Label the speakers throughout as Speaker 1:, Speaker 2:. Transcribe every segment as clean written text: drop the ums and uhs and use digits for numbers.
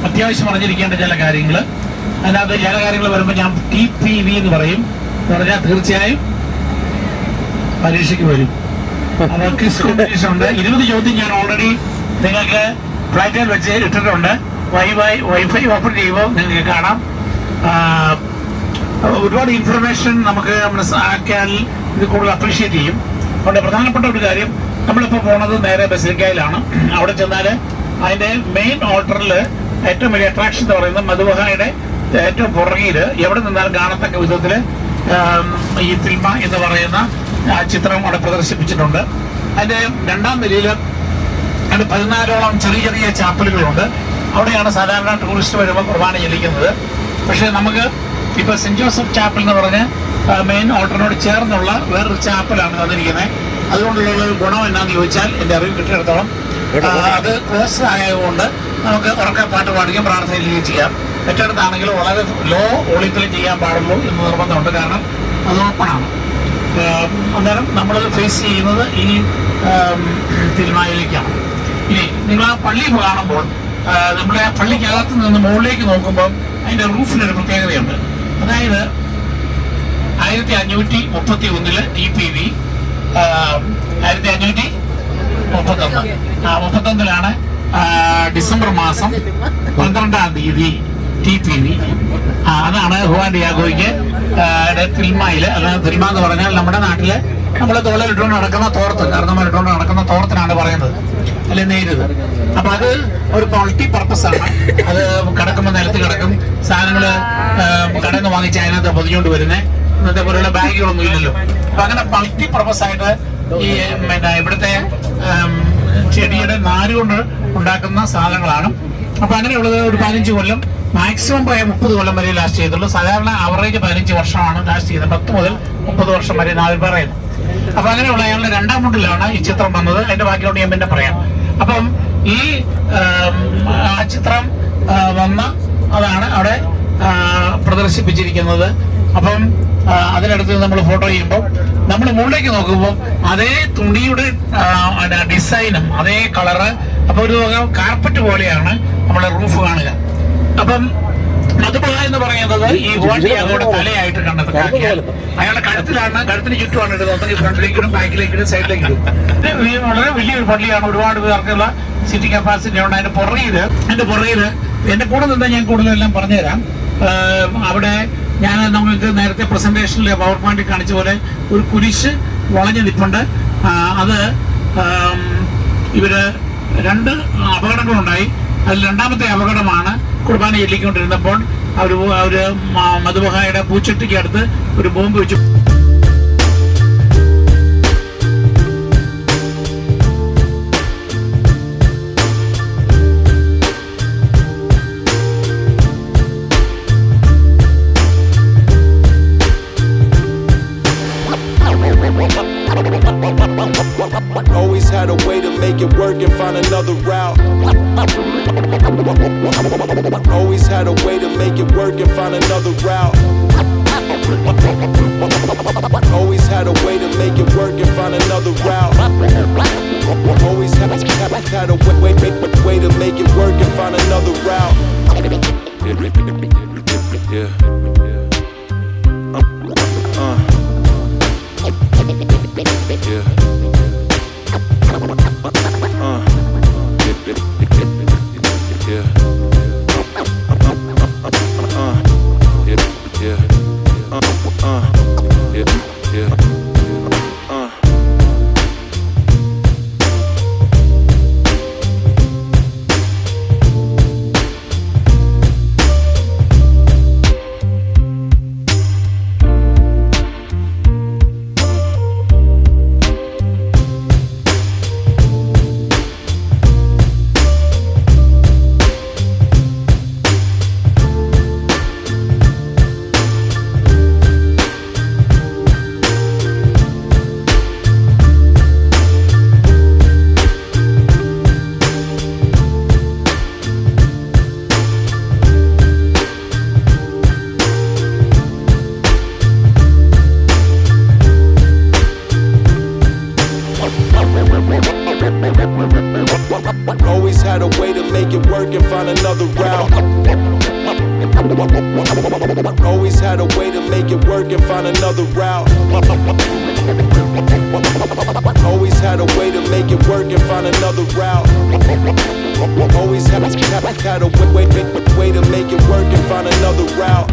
Speaker 1: അത്യാവശ്യം അറിഞ്ഞിരിക്കേണ്ട ചില കാര്യങ്ങൾ, അതിനകത്ത് ചില കാര്യങ്ങൾ വരുമ്പോൾ ഞാൻ TPV എന്ന് പറയും. എന്ന് പറഞ്ഞാൽ തീർച്ചയായും പരീക്ഷയ്ക്ക് വരും. അത് ക്വിസ് കോമ്പറ്റീഷൻ ഉണ്ട്. 20 ചോദ്യം ഞാൻ ഓൾറെഡി നിങ്ങൾക്ക് ഫ്ലൈറ്റിൽ വെച്ച് ഇട്ടിട്ടുണ്ട്. വൈഫൈ ഓപ്പൺ ചെയ്യുമ്പോൾ നിങ്ങൾക്ക് കാണാം. ഒരുപാട് ഇൻഫർമേഷൻ നമുക്ക് മനസ്സിലാക്കിയാൽ ഇത് കൂടുതൽ അപ്രീഷിയേറ്റ് ചെയ്യും. അതുകൊണ്ട് പ്രധാനപ്പെട്ട ഒരു കാര്യം, നമ്മളിപ്പോൾ പോണത് നേരെ ബസിലിക്കയിലാണ്. അവിടെ ചെന്നാൽ അതിൻ്റെ മെയിൻ ഓൾട്ടറിൽ ഏറ്റവും വലിയ അട്രാക്ഷൻ എന്ന് പറയുന്നത് മധുബഹായുടെ ഏറ്റവും പുറകിൽ എവിടെ നിന്നാൽ കാണത്തക്ക വിധത്തിൽ ഈ തിൽമ എന്ന് പറയുന്ന ചിത്രം അവിടെ പ്രദർശിപ്പിച്ചിട്ടുണ്ട്. അതിൻ്റെ രണ്ടാം നിലയിൽ അതിൻ്റെ 14ഓളം ചെറിയ ചെറിയ ചാപ്പലുകളുണ്ട്. അവിടെയാണ് സാധാരണ ടൂറിസ്റ്റ് വരുമ്പോൾ കുർബാന ചെല്ലിക്കുന്നത്. പക്ഷേ നമുക്ക് ഇപ്പോൾ സെൻറ്റ് ജോസഫ് ചാപ്പൽ എന്ന് പറഞ്ഞ് മെയിൻ ഓൾട്ടറിനോട് ചേർന്നുള്ള വേറൊരു ചാപ്പലാണ് തന്നിരിക്കുന്നത്. അതുകൊണ്ടുള്ള ഒരു ഗുണം എന്നാന്ന് ചോദിച്ചാൽ എൻ്റെ അറിവ് കിട്ടിയിടത്തോളം അത് ക്ലോസ് ആയതുകൊണ്ട് നമുക്ക് ഉറക്കെ പാട്ട് പാടുകയും പ്രാർത്ഥനയിക്കുകയും ചെയ്യാം. മറ്റിടത്താണെങ്കിൽ വളരെ ലോ വോളിയത്തിൽ ചെയ്യാൻ പാടുള്ളൂ എന്ന് നിർബന്ധമുണ്ട്. കാരണം അത് ഓപ്പണാണ്. അന്നേരം നമ്മൾ ഫേസ് ചെയ്യുന്നത് ഈ തിരുമായിലേക്കാണ്. ഇനി നിങ്ങൾ ആ പള്ളി കാണുമ്പോൾ നമ്മുടെ ആ പള്ളിക്കകത്ത് നിന്ന് മുകളിലേക്ക് നോക്കുമ്പോൾ അതിൻ്റെ റൂഫിനൊരു പ്രത്യേകതയുണ്ട്. അതായത് 1531 TPV 1531 ഡിസംബർ മാസം 12-ാം തീയതി TPV. അതാണ് ഹുവാൻ ഡിയാഗോയ്ക്ക് തിൽമയിൽ. അതായത് തിൽമ എന്ന് പറഞ്ഞാൽ നമ്മുടെ നാട്ടില് നമ്മൾ തോളിലിട്ടുകൊണ്ട് നടക്കുന്ന തോർത്ത്, കാരണന്മാരിട്ടുകൊണ്ട് നടക്കുന്ന തോർത്തിനാണ് പറയുന്നത്, അല്ലെ നേരുത്. അപ്പൊ അത് ഒരു മൾട്ടി പർപ്പസ് ആണ്. അത് കിടക്കുമ്പോൾ നിലത്ത് കിടക്കും. സാധനങ്ങൾ കടയിൽ നിന്ന് വാങ്ങിച്ച് അതിനകത്ത് പൊതിഞ്ഞുകൊണ്ട് വരുന്നത്. ഇന്നത്തെ പോലെയുള്ള ബാഗുകളൊന്നും ഇല്ലല്ലോ. അപ്പൊ അങ്ങനെ മൾട്ടി പർപ്പസ് ആയിട്ട് ഈ ഇവിടുത്തെ ചെടിയുടെ നാര് കൊണ്ട് ഉണ്ടാക്കുന്ന സാധനങ്ങളാണ്. അപ്പൊ അങ്ങനെയുള്ളത് ഒരു 15 കൊല്ലം, മാക്സിമം പോയ 30 കൊല്ലം വരെ ലാസ്റ്റ് ചെയ്തുള്ളൂ. സാധാരണ ആവറേജ് 15 വർഷമാണ് ലാസ്റ്റ് ചെയ്തത്. 10 മുതൽ 30 വർഷം വരെ നാവിൽ പറയുന്നു. അപ്പൊ അങ്ങനെയുള്ള അയാളുടെ രണ്ടാം മുണ്ടിലാണ് ഈ ചിത്രം വന്നത്. അതിന്റെ ബാക്കിയോട് ഞാൻ പിന്നെ പറയാം. അപ്പം ഈ ചിത്രം വന്ന അതാണ് അവിടെ പ്രദർശിപ്പിച്ചിരിക്കുന്നത്. അപ്പം അതിനടുത്ത് നമ്മൾ ഫോട്ടോ ചെയ്യുമ്പോൾ നമ്മൾ മുകളിലേക്ക് നോക്കുമ്പോൾ അതേ തുണിയുടെ ഡിസൈനും അതേ കളറ്, അപ്പൊ ഒരു കാർപ്പറ്റ് പോലെയാണ് നമ്മളെ റൂഫ് കാണുക. അപ്പം മധുബഹ എന്ന് പറയുന്നത് ഈ ഹുവാൻ ഡിയാഗോയുടെ തലയായിട്ട് കണ്ടെത്താക്കിയാൽ അയാളുടെ കഴുത്തിന് ചുറ്റുമാണ് ഇടുന്നത്. ഒന്നെങ്കിൽ ഫ്രണ്ടിലേക്കിടും, ബാക്കിലേക്കിടും, സൈഡിലേക്കിടും. വളരെ വലിയൊരു പള്ളിയാണ്. ഒരുപാട് പേർക്കുള്ള സിറ്റിംഗ് കപ്പാസിറ്റി ഉണ്ട്. അതിന്റെ പുറകില് എന്റെ കൂടെ നിന്ന് ഞാൻ കൂടുതലെല്ലാം പറഞ്ഞുതരാം. അവിടെ ഞാൻ നമുക്ക് നേരത്തെ പ്രസന്റേഷനിൽ പവർ പോയിന്റിൽ കാണിച്ച പോലെ ഒരു കുരിശ് വളഞ്ഞു നിൽപ്പുണ്ട്. അത് ഇവര് 2 അപകടങ്ങളുണ്ടായി. അതിൽ രണ്ടാമത്തെ അപകടമാണ് കുർബാന ചൊല്ലിക്കൊണ്ടിരുന്നപ്പോൾ അവര് മധുബഹായുടെ പൂച്ചട്ടിക്ക് അടുത്ത് ഒരു ബോംബ് വെച്ചു.
Speaker 2: Always had a way to make it work and find another route. Always had a way to make it work and find another route. Always had a way to make it work and find another route. Always had a way to make it work and find another route. Yeah. Yeah. Always had a way to make it work and find another route. Always had a way to make it work and find another route. Always had a way to make it work and find another route. Always had a way to make it work and find another route.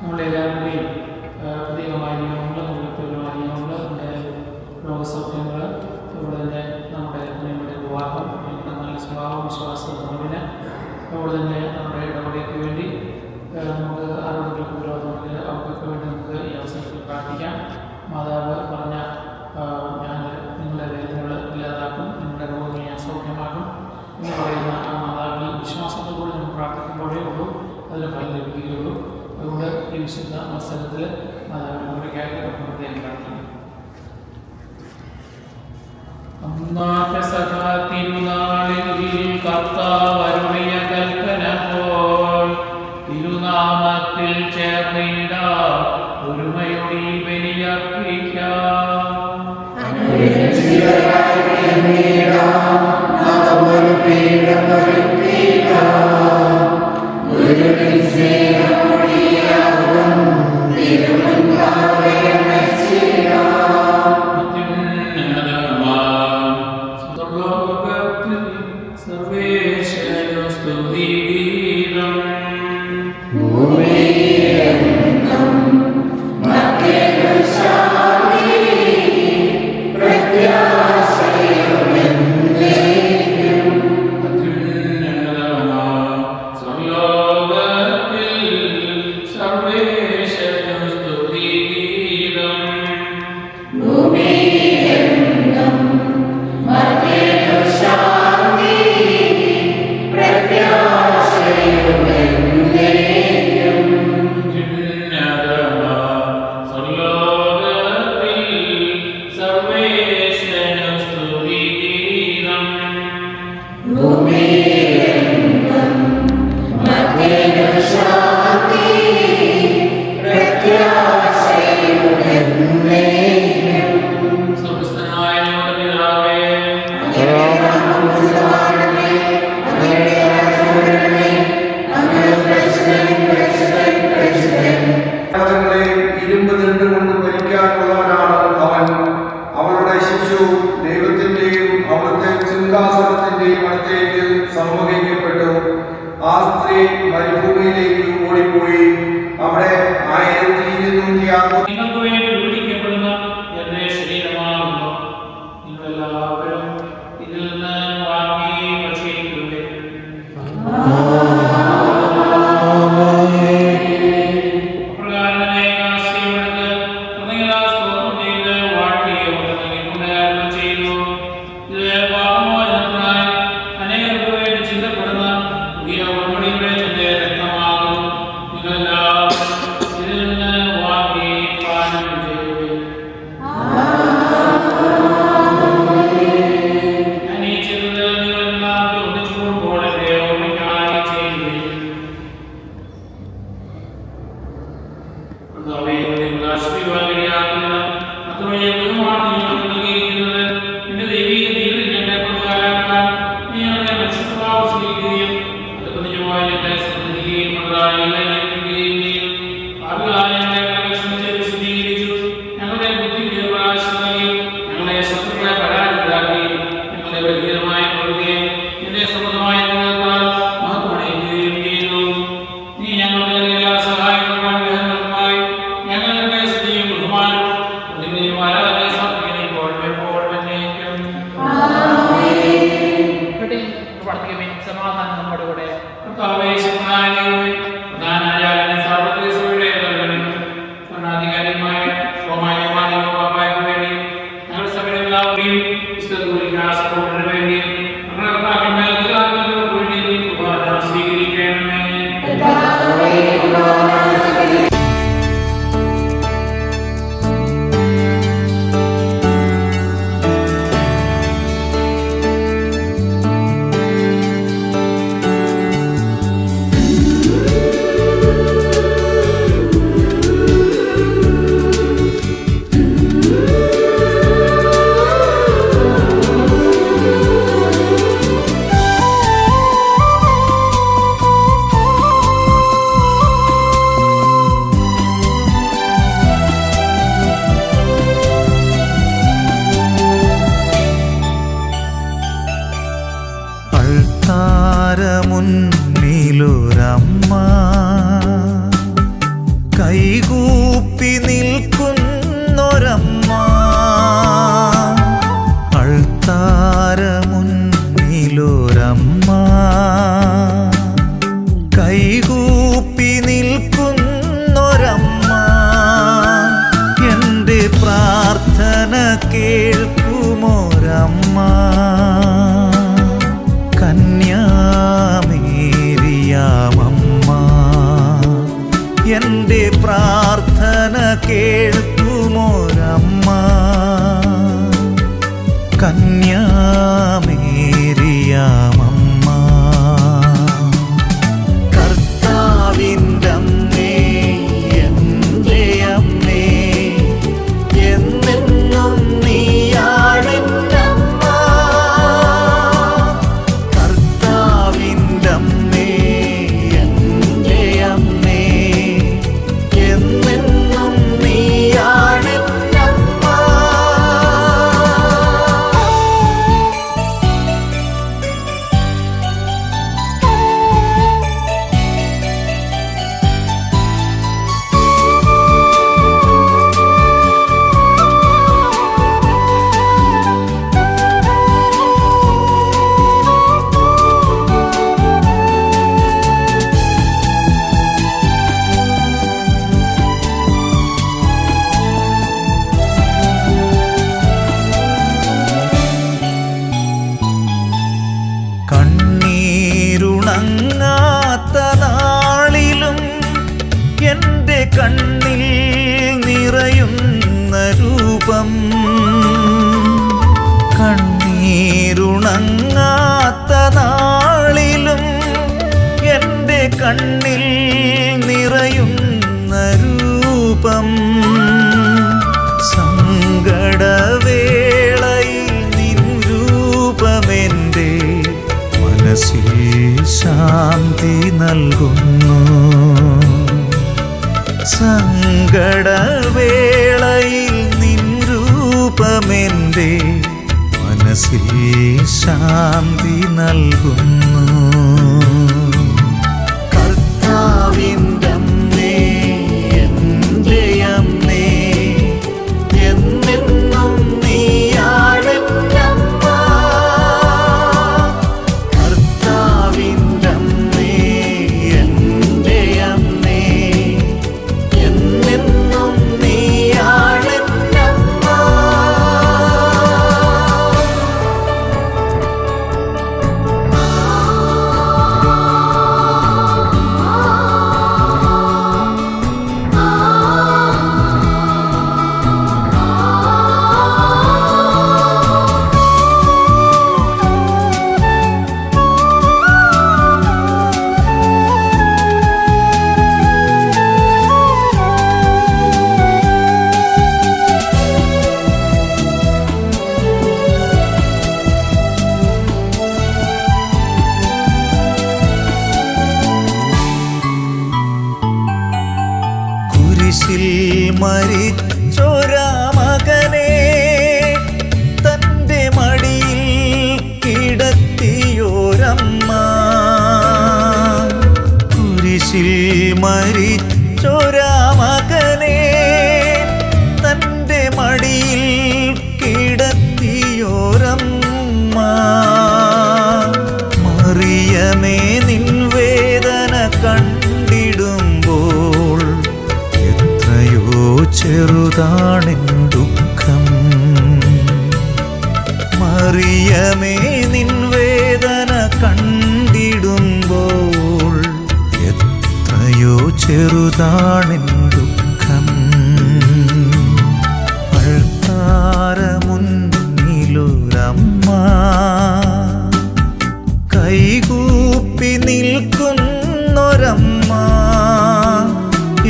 Speaker 3: നമ്മളെല്ലാവരുടെയും പ്രത്യേകമായ നിയമങ്ങൾ, വ്യക്തിപരമായ നിയമങ്ങൾ, നമ്മുടെ രോഗസൗഖ്യങ്ങൾ, അതുപോലെ തന്നെ നമ്മുടെ വിവാഹം, നമ്മുടെ നല്ല സ്വഭാവം, വിശ്വാസം നിറവിന്, അതുപോലെ തന്നെ നമ്മുടെ ഇടപെടലിക്ക് വേണ്ടി നമുക്ക് ആരോടെങ്കിലും വിരോധമുണ്ടെങ്കിൽ അവർക്കൊക്കെ വേണ്ടി നമുക്ക് ഈ അവസരത്തിൽ പ്രാർത്ഥിക്കാം. മാതാവ് പറഞ്ഞ ഞാൻ നിങ്ങളുടെ വേദനകൾ ഇല്ലാതാക്കും, നിങ്ങളുടെ രോഗങ്ങൾ ഞാൻ സൗഖ്യമാക്കും എന്ന് പറയുന്ന ആ മാതാവിൽ വിശ്വാസത്തോടുകൂടി നമ്മൾ പ്രാർത്ഥിക്കുമ്പോഴേ ഉള്ളൂ അതിന് ഫലം ലഭിക്കുകയുള്ളൂ. അതുകൊണ്ട് ഈ വിശുദ്ധ മത്സരത്തിൽ മാതാവിനോടൊക്കെയായിട്ട് നമുക്ക് പ്രത്യേകം പ്രാർത്ഥിക്കാം. തിരുനാളിൽ കർത്താവരുളിയ കൽപ്പന പോൽ തിരുനാമത്തിൽ ചേർന്നിടാം, ഒരുമയോടെ ബലിയർപ്പിക്കാം.
Speaker 4: സംഭവിക്കപ്പെട്ടു. ആ സ്ത്രീ മരുഭൂമിയിലേക്ക് ഓടിപ്പോയി. അവിടെ 1260
Speaker 3: നിങ്ങൾക്ക് വേണ്ടി വിളിക്കപ്പെടുന്ന എന്റെ ശരീരമാകുന്നു. നിങ്ങളെല്ലാവരും ഇതിൽ നിന്ന് വാങ്ങി ഭക്ഷിക്കുകയും സമാധാനം നമ്മുടെ കൂടെ. ഭരണാധികാരിയുമായ ഞങ്ങളുടെ സഭയിലെല്ലാവരെയും വേണ്ടിയും സ്വീകരിക്കണമേ.
Speaker 5: കൈകൂപ്പി നിൽക്കുന്നൊരമ്മ, അൾത്താരമുന്നിലൊരമ്മ, കൈകൂപ്പി നിൽക്കുന്നൊരമ്മ, എൻ്റെ പ്രാർത്ഥന കേൾക്കുമൊരമ്മ, കന്യാമേരിയാമമ്മ, എൻ്റെ പ്രാർത്ഥന കേൾക്കുമൊരമ്മ, കന്യാമേരിയാമമ്മ. കർത്താവിൻ്റെ അമ്മേ, എൻ്റെ അമ്മേ, എന്നെന്നും നീയാണെൻ്റെ അമ്മ. കർത്താവിൻ്റെ അമ്മേ, എൻ്റെ അമ്മേ, എന്നെന്നും നീയാണെൻ്റെ അമ്മ. കണ്ണീരുണങ്ങാത്ത നാളിലും എൻ്റെ കണ്ണിൽ നിറയുന്ന രൂപം, കണ്ണീരുണങ്ങാത്ത നാളിലും എൻ്റെ കണ്ണിൽ നിറയുന്ന രൂപം, സങ്കടവേളയിൽ നിൻ രൂപമെൻ്റെ മനസ്സിൽ ശാന്തി നൽകുന്നു, സങ്കടവേളയിൽ നിൻ രൂപമെൻ്റെ മനസ്സിൽ ശാന്തി നൽകുന്നു. കർത്താവിൻ്റെ അമ്മേ, എൻ്റെ അമ്മേ, എന്നെന്നും നീയാണെൻ്റെ അമ്മ. കർത്താവിൻ്റെ അമ്മേ, എൻ്റെ അമ്മേ, എന്നെന്നും നീയാണെൻ്റെ അമ്മ. കുരിശിൽ മരിച്ചൊരാ മകനെ തൻ്റെ മടിയിൽ കിടത്തിയോരമ്മ, കുരിശിൽ മരിച്ചൊരാ മകനെ തൻ്റെ മടിയിൽ കിടത്തിയോരമ്മ, മറിയമേ നിൻ വേദന കണ്ടിടുമ്പോൾ എത്രയോ ചെറുതാണെൻ ദുഃഖം, മറിയമേ നിൻ വേദന കണ്ടിടുമ്പോൾ എത്രയോ ചെറുതാണെൻ ദുഃഖം, അൾത്താരമുന്നിലൊരമ്മ, കൈകൂപ്പി നിൽക്കുന്നൊരമ്മ,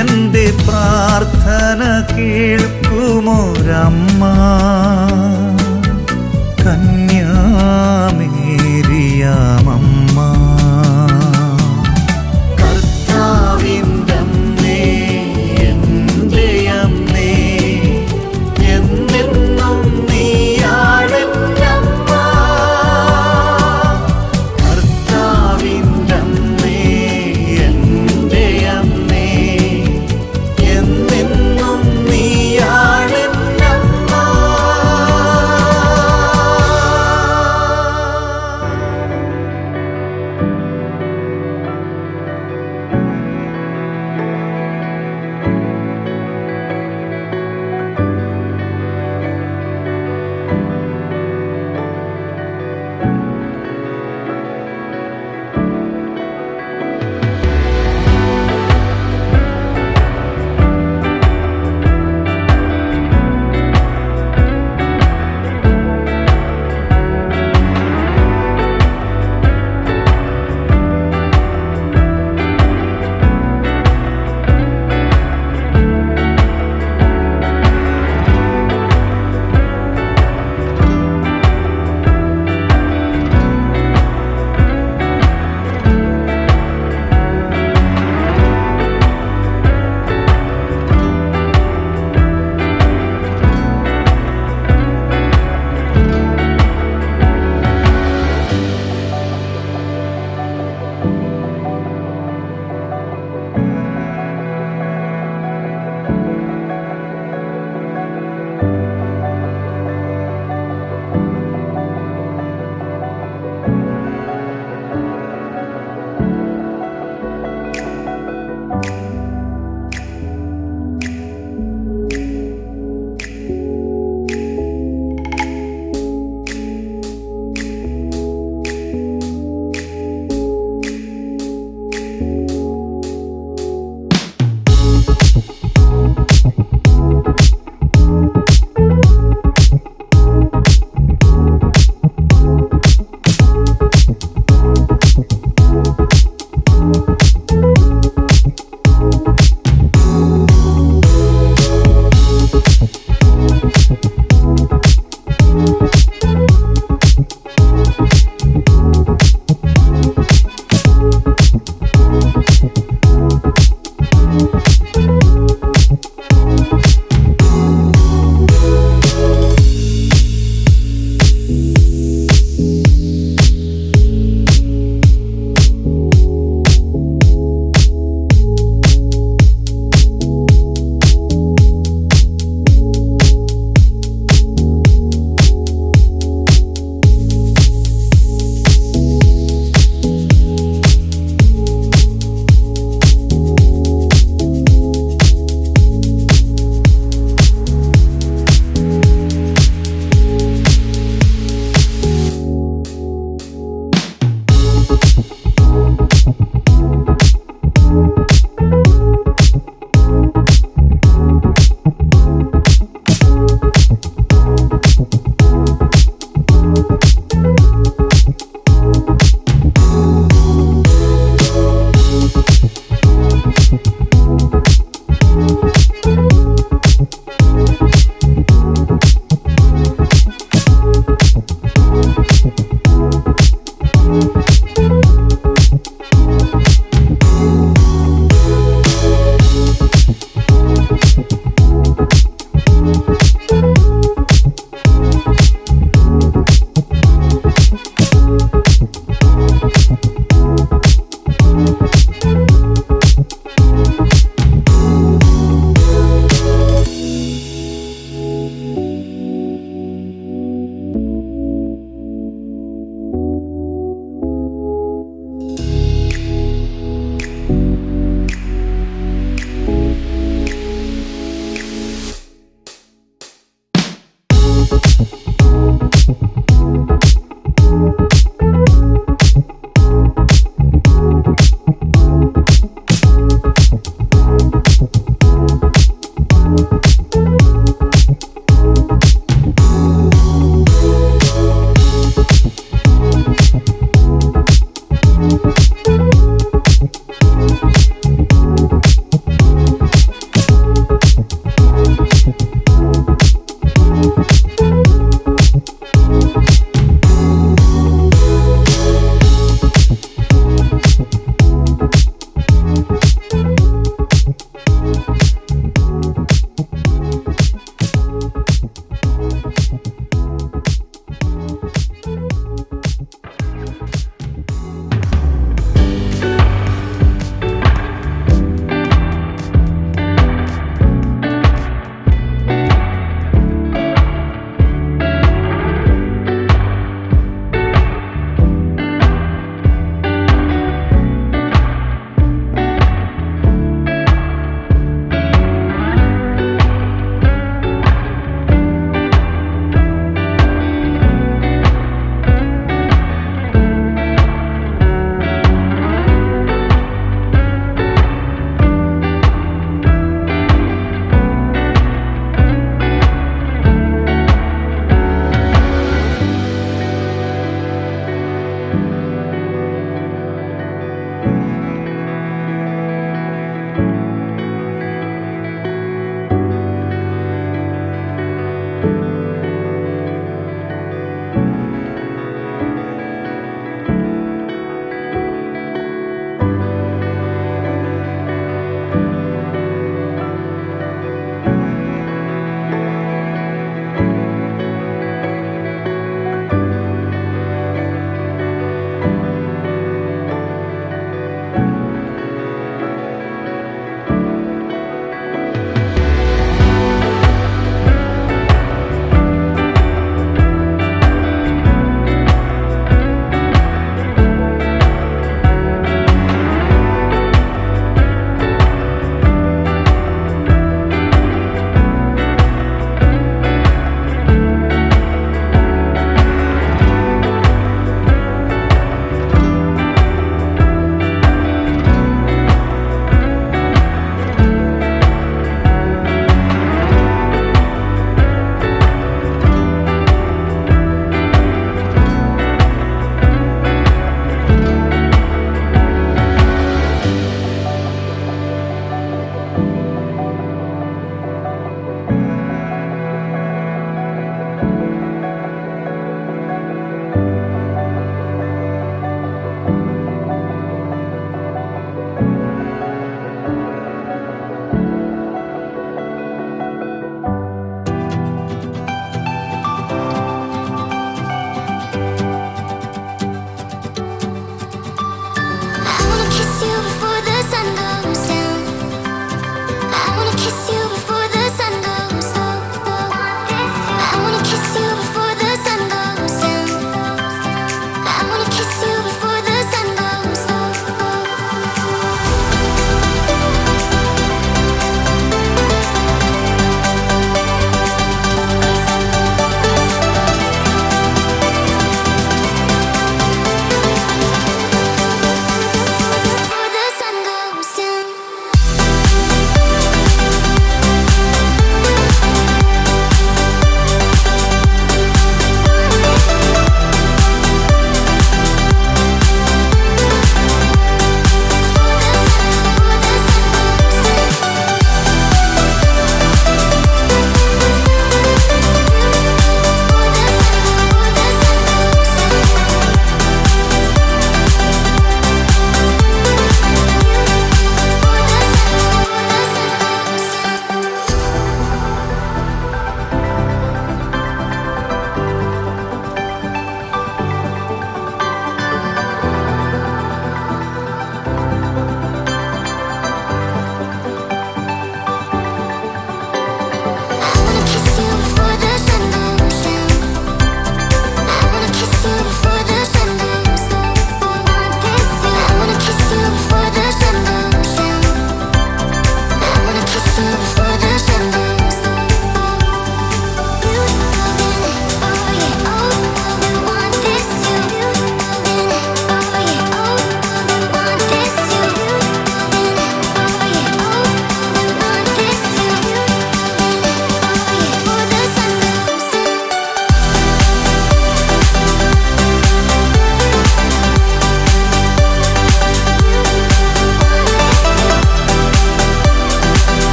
Speaker 5: എൻ്റെ പ്രാർത്ഥന കേൾക്കുമൊരമ്മ, കന്യാമേരിയാമമ്മ. കർത്താവിൻ്റെ അമ്മേ, എൻ്റെ അമ്മേ, എന്നെന്നും നീയാണെൻ്റെ അമ്മ. കർത്താവിൻ്റെ അമ്മേ, എൻ്റെ അമ്മേ,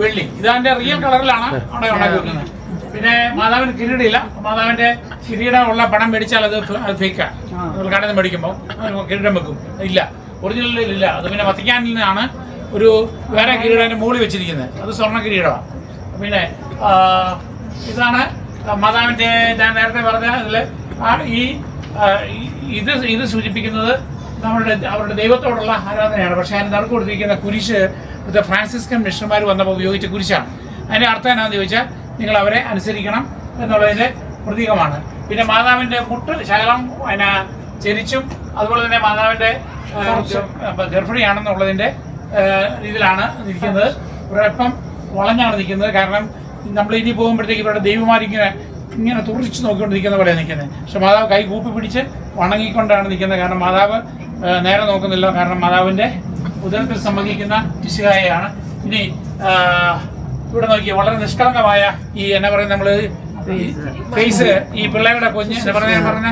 Speaker 3: വെള്ളി. ഇതതിന്റെ റിയൽ കളറിലാണ് അവിടെ ഉണ്ടാക്കി വെക്കുന്നത്. പിന്നെ മാതാവിന് കിരീടമില്ല. മാതാവിന്റെ കിരീടം ഉള്ള പടം മേടിച്ചാൽ അത് ഫേക്കാണ്. കടയിൽ നിന്ന് മേടിക്കുമ്പോൾ കിരീടം വെക്കും, ഇല്ല, ഒറിജിനലില്ല. അത് പിന്നെ വത്തിക്കാനിൽ നിന്നാണ് ഒരു വേറെ കിരീടം മുകളിൽ വെച്ചിരിക്കുന്നത്, അത് സ്വർണ്ണ കിരീടമാണ്. പിന്നെ ഇതാണ് മാതാവിന്റെ, ഞാൻ നേരത്തെ പറഞ്ഞ ഇതിൽ ഇത് സൂചിപ്പിക്കുന്നത് അവരുടെ ദൈവത്തോടുള്ള ആരാധനയാണ്. പക്ഷേ അതിന് നറുക്ക് കൊടുത്തിരിക്കുന്ന കുരിശ് ഫ്രാൻസിസ്കൻ മിഷണർമാർ വന്നപ്പോൾ ഉപയോഗിച്ച കുരിശാണ്. അതിന്റെ അർത്ഥം എന്നാന്ന് ചോദിച്ചാൽ നിങ്ങൾ അവരെ അനുസരിക്കണം എന്നുള്ളതിന്റെ പ്രതീകമാണ്. പിന്നെ മാതാവിന്റെ മുട്ട് ശകലം ചെരിച്ചും അതുപോലെ തന്നെ മാതാവിന്റെ ഗർഭിണിയാണെന്നുള്ളതിന്റെ രീതിയിലാണ് നിൽക്കുന്നത്. ഇവരൊപ്പം വളഞ്ഞാണ് നിൽക്കുന്നത്. കാരണം നമ്മൾ ഇനി പോകുമ്പോഴത്തേക്ക് ഇവരുടെ ദൈവമാരിങ്ങനെ തുറിച്ച് നോക്കിക്കൊണ്ടിരിക്കുന്ന പോലെ നിൽക്കുന്നത്. പക്ഷെ മാതാവ് കൈ കൂപ്പി പിടിച്ച് വണങ്ങിക്കൊണ്ടാണ് നിൽക്കുന്നത്. കാരണം മാതാവ് നേരെ നോക്കുന്നില്ല. കാരണം മാതാവിന്റെ ഉദരത്തിൽ സംബന്ധിക്കുന്ന മിശിഹായെയാണ്. ഇനി ഇവിടെ നോക്കി വളരെ നിഷ്കളങ്കമായ ഈ എന്നാ പറയുന്നത്, നമ്മള് ഫേസ്, ഈ പിള്ളേരുടെ കുഞ്ഞ് പറഞ്ഞ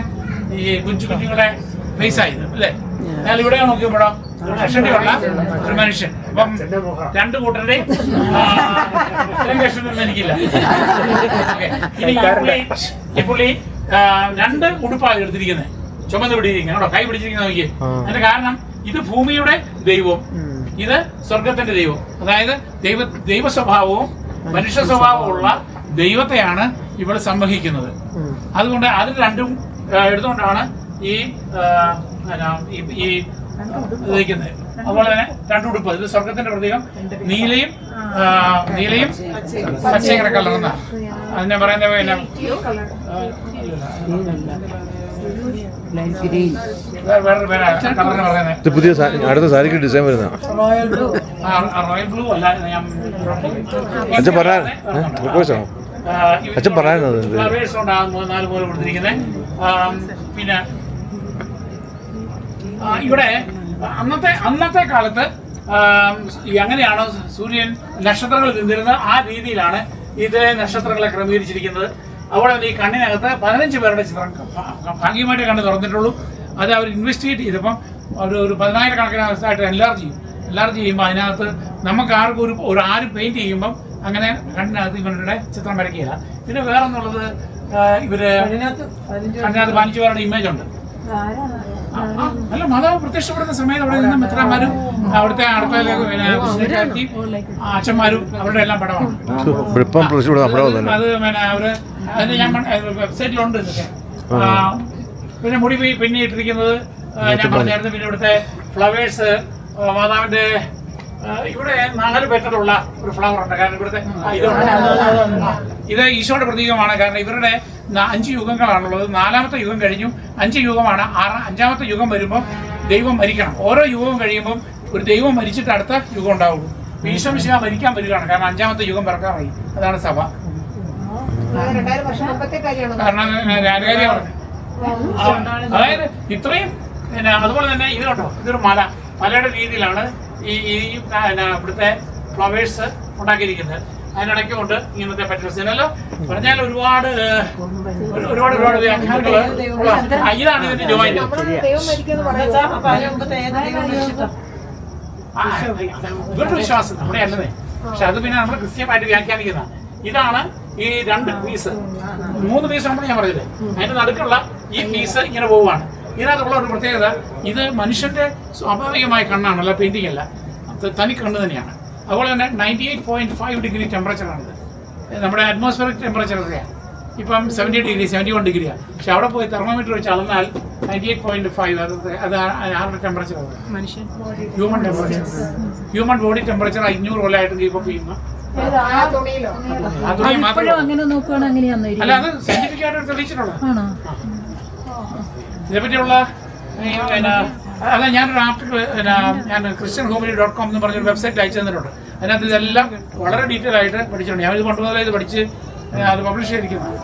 Speaker 3: ഈ കുഞ്ഞുങ്ങളുടെ ഫേസ് ആയത് അല്ലേ. ഞാൻ ഇവിടെ നോക്കിയപ്പോഴോ ലക്ഷണിയുള്ള ഒരു മനുഷ്യൻ. അപ്പം രണ്ടു കൂട്ടരുടെയും ലക്ഷണം എനിക്കില്ല. ഈ പുള്ളി രണ്ട് ഉടുപ്പാണ് എടുത്തിരിക്കുന്നത്, ചുമന്ന് പിടിച്ചിരിക്കുന്നത് കേട്ടോ, കൈ പിടിച്ചിരിക്കുന്ന നോക്കി. അതിന്റെ കാരണം ഇത് ഭൂമിയുടെ ദൈവവും ഇത് സ്വർഗത്തിന്റെ ദൈവവും, അതായത് ദൈവ സ്വഭാവവും മനുഷ്യ സ്വഭാവമുള്ള ദൈവത്തെയാണ് ഇവിടെ സംവഹിക്കുന്നത്. അതുകൊണ്ട് അതിൽ രണ്ടും എടുത്തുകൊണ്ടാണ് ഈ ഇരിക്കുന്നത്. അതുപോലെ തന്നെ രണ്ടുടുപ്പ്, ഇത് സ്വർഗത്തിന്റെ പ്രതീകം. നീലയും പച്ചയും കലർന്ന അതിനെ പറയുന്ന പിന്നെ വേറൊരു പേരാണ് കളറിന് പറയുന്നത്.
Speaker 6: പുതിയ അടുത്ത സാരിക്ക് ഡിസൈൻ വരുന്ന
Speaker 3: റോയൽ ബ്ലൂ അല്ല, ഞാൻ
Speaker 6: അച്ഛൻ പറയാൻ അച്ഛൻ പറയുന്നത്
Speaker 3: ഫ്ലവേഴ്സ് കൊണ്ടാണ് 4 പോലെ കൊടുത്തിരിക്കുന്നത്. പിന്നെ ഇവിടെ അന്നത്തെ കാലത്ത് എങ്ങനെയാണ് സൂര്യൻ നക്ഷത്രങ്ങൾ നിന്നിരുന്നത് ആ രീതിയിലാണ് ഇത് നക്ഷത്രങ്ങളെ ക്രമീകരിച്ചിരിക്കുന്നത്. അതുപോലെ തന്നെ ഈ കണ്ണിനകത്ത് 15 പേരുടെ ചിത്രം ഭംഗിയുമായിട്ട് കണ്ണ് തുറന്നിട്ടുള്ളൂ. അത് അവർ ഇൻവെസ്റ്റിഗേറ്റ് ചെയ്തപ്പം ഒരു 10,000 കണക്കിന് ദിവസമായിട്ട് എൻലാർജ് ചെയ്യുമ്പോൾ അതിനകത്ത് നമുക്ക് ആർക്കും ഒരു പെയിന്റ് ചെയ്യുമ്പം അങ്ങനെ കണ്ണിനകത്ത് ഇവരുടെ ചിത്രം വരയ്ക്കില്ല. പിന്നെ വേറെ എന്നുള്ളത് ഇവര് കണ്ണിനകത്ത് 15 പേരുടെ ഇമേജ് ഉണ്ട്. അല്ല, മാതാവ് പ്രത്യക്ഷപ്പെടുന്ന സമയത്ത് അവിടെ നിന്ന് മിത്രന്മാരും അവിടുത്തെ അടുക്കളയിലെ അച്ഛന്മാരും അവരുടെ എല്ലാം പടമാണ്. അത് പിന്നെ അവര് അതിന് ഞാൻ വെബ്സൈറ്റിലുണ്ട് ഇതൊക്കെ. പിന്നെ മുടി പിന്നെ ഇട്ടിരിക്കുന്നത് ഞാൻ പറഞ്ഞായിരുന്നു. പിന്നെ ഇവിടുത്തെ ഫ്ലവേഴ്സ് മാതാവിന്റെ ഇവിടെ 4 പെറ്റലുള്ള ഒരു ഫ്ലവർ ഉണ്ട്. കാരണം ഇവിടുത്തെ ഇത് ഈശോയുടെ പ്രതീകമാണ്. കാരണം ഇവരുടെ 5 യുഗങ്ങളാണുള്ളത്. 4ാമത്തെ യുഗം കഴിഞ്ഞു, 5 യുഗമാണ്. 5ാമത്തെ യുഗം വരുമ്പോൾ ദൈവം മരിക്കണം. ഓരോ യുഗവും കഴിയുമ്പോൾ ഒരു ദൈവം മരിച്ചിട്ട് അടുത്ത യുഗം ഉണ്ടാവുള്ളൂ. ഈശോ മിശിഹ മരിക്കാൻ വരികയാണ്. കാരണം 5ാമത്തെ യുഗം പിറക്കാറായി. അതാണ് സഭ. കാരണം രാജകാരിയാണ്. അതായത് ഇത്രയും പിന്നെ അതുപോലെ തന്നെ ഇത് കേട്ടോ, ഇതൊരു മലയുടെ രീതിയിലാണ് ഈ ഇവിടുത്തെ ഫ്ലവേഴ്സ് ഉണ്ടാക്കിയിരിക്കുന്നത്. അതിനിടയ്ക്ക് കൊണ്ട് ഇങ്ങനത്തെ പറ്റല്ലോ പറഞ്ഞാൽ ഒരുപാട് വ്യാഖ്യാനങ്ങള്. ഇതാണ് ഇതിന്റെ ജോയിന്റ്. ഇവരുടെ വിശ്വാസം നമ്മുടെ അല്ലതേ, പക്ഷെ അത് പിന്നെ നമ്മൾ ക്രിസ്ത്യമായിട്ട് വ്യാഖ്യാനിക്കുന്ന ഇതാണ്. ഈ 2 പീസ് 3 പീസ് ഉണ്ടെന്ന് ഞാൻ പറഞ്ഞില്ലേ, അതിന്റെ നടുക്കുള്ള ഈ പീസ് ഇങ്ങനെ പോവുകയാണ്. ഇതിനകത്തുള്ള ഒരു പ്രത്യേകത, ഇത് മനുഷ്യന്റെ സ്വാഭാവികമായ കണ്ണാണ്, അല്ല പെയിന്റിംഗ് അല്ല, തനി കണ്ണ് തന്നെയാണ്. അതുപോലെ തന്നെ 98.5 ഡിഗ്രി ടെമ്പറേച്ചറാണിത്. നമ്മുടെ അറ്റ്മോസ്ഫിയറിക് ടെമ്പറേച്ചർ എത്രയാണ് ഇപ്പം 70 ഡിഗ്രി 71 ഡിഗ്രിയാണ്. പക്ഷെ അവിടെ പോയി തെർമോമീറ്റർ വെച്ച് അളന്നാൽ 98.5 അത് ആരുടെ ടെമ്പറേച്ചറാണ്? Human temperature. Human body temperature 500 കൊല്ലമായിട്ട് കീപ്പ് ചെയ്യുന്നു. അല്ല, അത് സയന്റിഫിക് ആയിട്ട് തെളിയിച്ചിട്ടുള്ളത്. ഇതിനെപ്പറ്റിയുള്ള അല്ല, ഞാനൊരു ആർട്ടിക്കിൾ ഞാൻ christianhomily.com എന്ന് പറഞ്ഞൊരു വെബ്സൈറ്റ് അയച്ചു തന്നിട്ടുണ്ട്. അതിനകത്ത് ഇതെല്ലാം വളരെ ഡീറ്റെയിൽ ആയിട്ട് പഠിച്ചിട്ടുണ്ട്. ഞാനിത് കൊണ്ടുവന്നാലും ഇത് പഠിച്ച് അത് പബ്ലിഷ് ചെയ്തിരിക്കുന്നത്.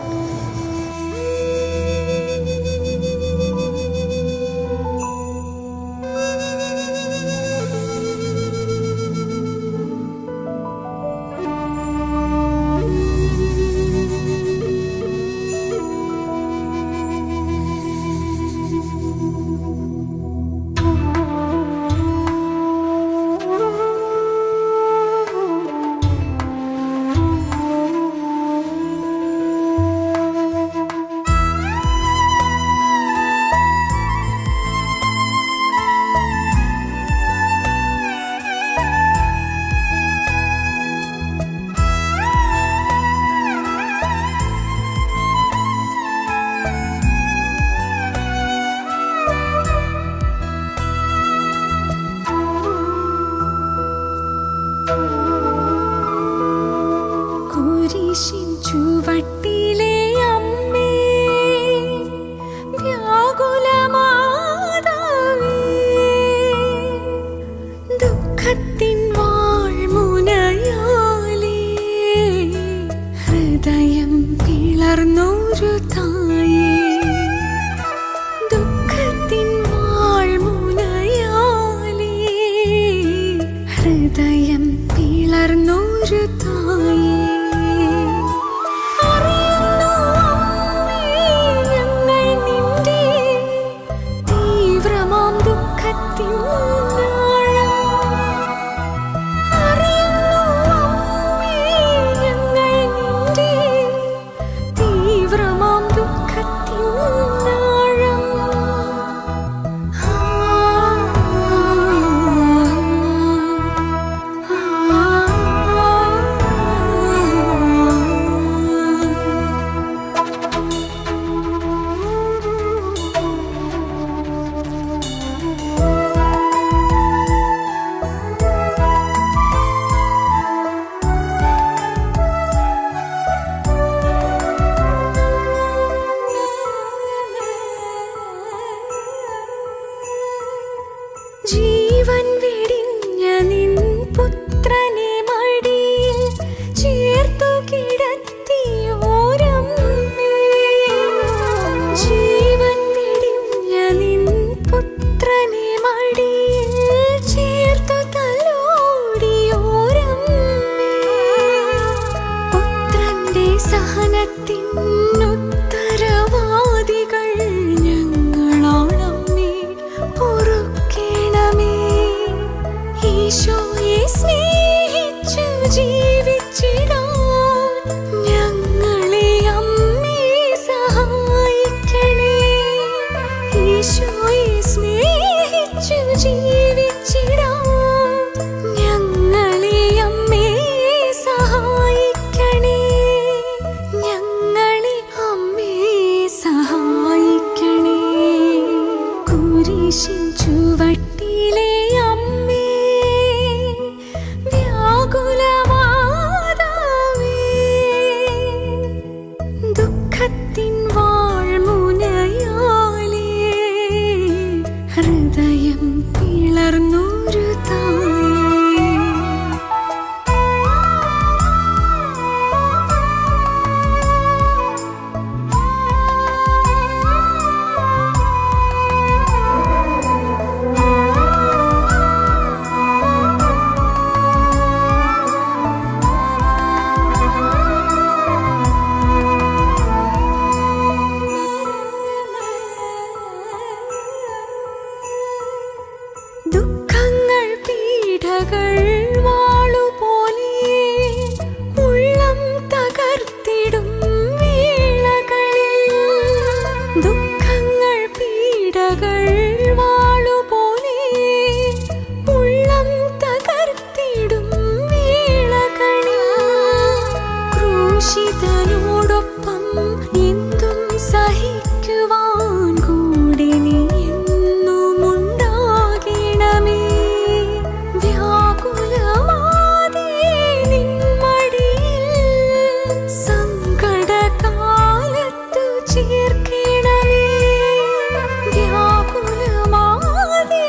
Speaker 7: ഹൃദയം പിളർന്നൊരു തായേ, ദുഃഖത്തിൻ വാൾമുനയാലേ ഹൃദയം പിളർന്നൊരു തായേ. അറിയുന്നു അമ്മേ ഞങ്ങൾ നിന്റെ തീവ്രമാം ദുഃഖത്തിൻ ആഴം. അറിയുന്നു അമ്മേ ഞങ്ങൾ നിന്റെ തീവ്രമാം ദുഃഖത്തിൻ ആഴം. ജീവൻ വെടിഞ്ഞ നിൻ പുത്രനെ മടിയിൽ ചേർത്തു കിടത്തിയോരമ്മേ, ജീവൻ വെടിഞ്ഞ നിൻ പുത്രനെ മടിയിൽ ചേർത്തു തലോടിയോരമ്മേ, പുത്രന്റെ സഹനത്തിൻ ഉത്തരവാദികൾ ഞങ്ങളാണമ്മേ, പൊറുക്കേണമേ. ഈശോയെ സ്നേഹിച്ചു ജീവിച്ചിടാൻ ഞങ്ങളെ അമ്മേ സഹായിക്കണേ. ഈശോയെ സ്നേഹിച്ചു ജീവിച്ചിടാൻ ഞങ്ങളെ അമ്മേ സഹായിക്കണേ. ഞങ്ങളെ അമ്മേ സഹായിക്കണേ. കുരിശിൻ ചുവട്ടിലെ അമ്മേ, വ്യാകുലമാതാവേ, ദുഃഖത്തിൻ വാൾമുനയാലേ ഹൃദയം പിളർന്നൊരു തായേ. ദുഃഖങ്ങൾ പീഡകൾ വാളുപോലെ ഉള്ളം തകർത്തിടും വേളകളിൽ, ദുഃഖങ്ങൾ പീഡകൾ വാളുപോലെ ഉള്ളം തകർത്തിടും വേളകളിൽ, ക്രൂശിതനോടൊപ്പം എന്തും സഹിക്കുവാൻ കൂടെ നീ എന്നുമുണ്ടാകണമേ. വ്യാകുലമാതേ നിൻ മടിയിൽ സങ്കടകാലത്തു ചേർക്കണമേ. വ്യാകുലമാതേ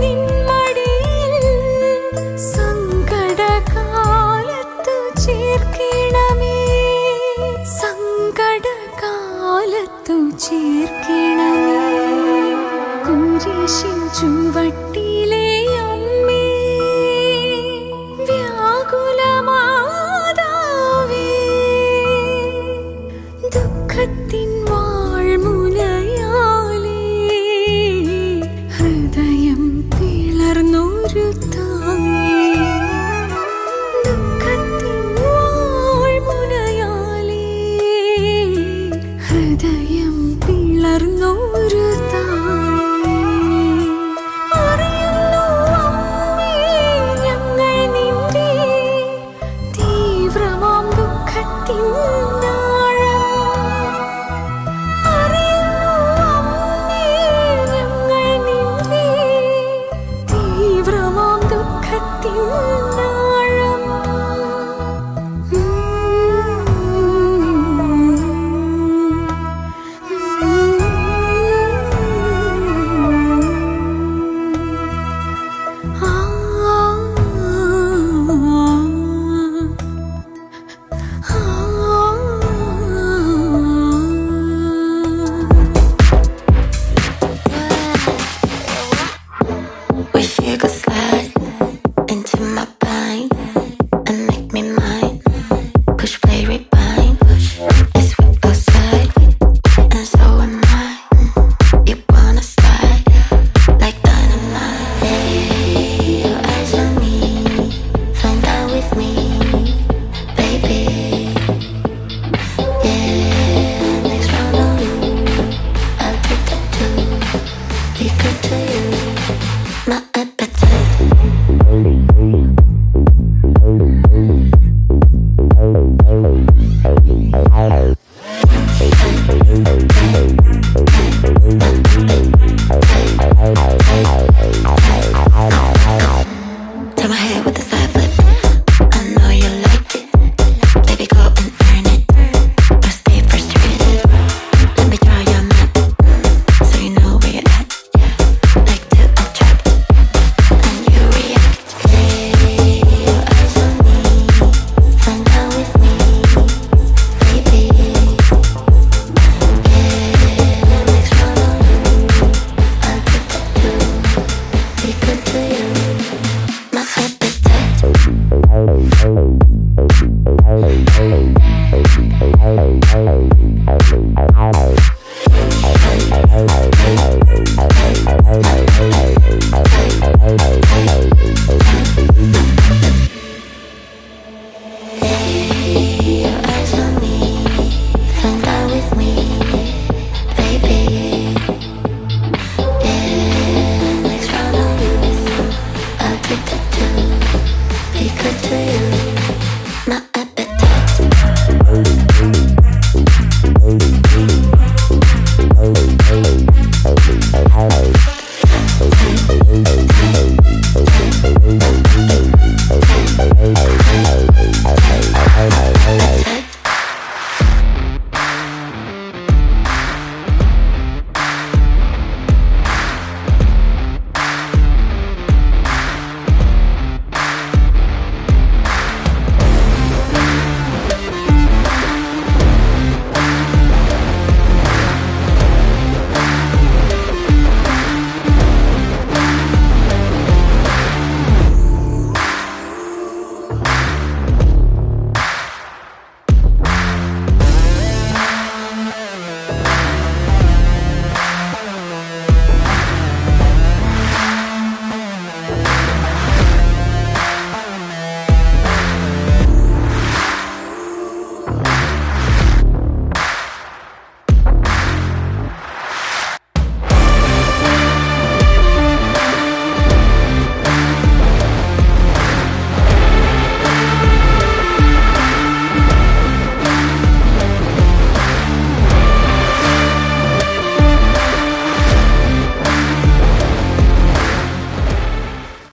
Speaker 7: നിൻ മടിയിൽ സങ്കടകാലത്തു ചേർക്കണമേ. സങ്കടകാലത്തു ചേർക്കണമേ. കുരിശിൻ ചുവട്ടിലെ അമ്മേ, വ്യാകുലമാതാവേ, ദുഃഖത്തിൻ വാൾമുനയാലേ ഹൃദയം പിളർന്നൊരു തായേ, ദുഃഖത്തിൻ വാൾമുനയാലേ ഹൃദയം പിളർന്നൊരു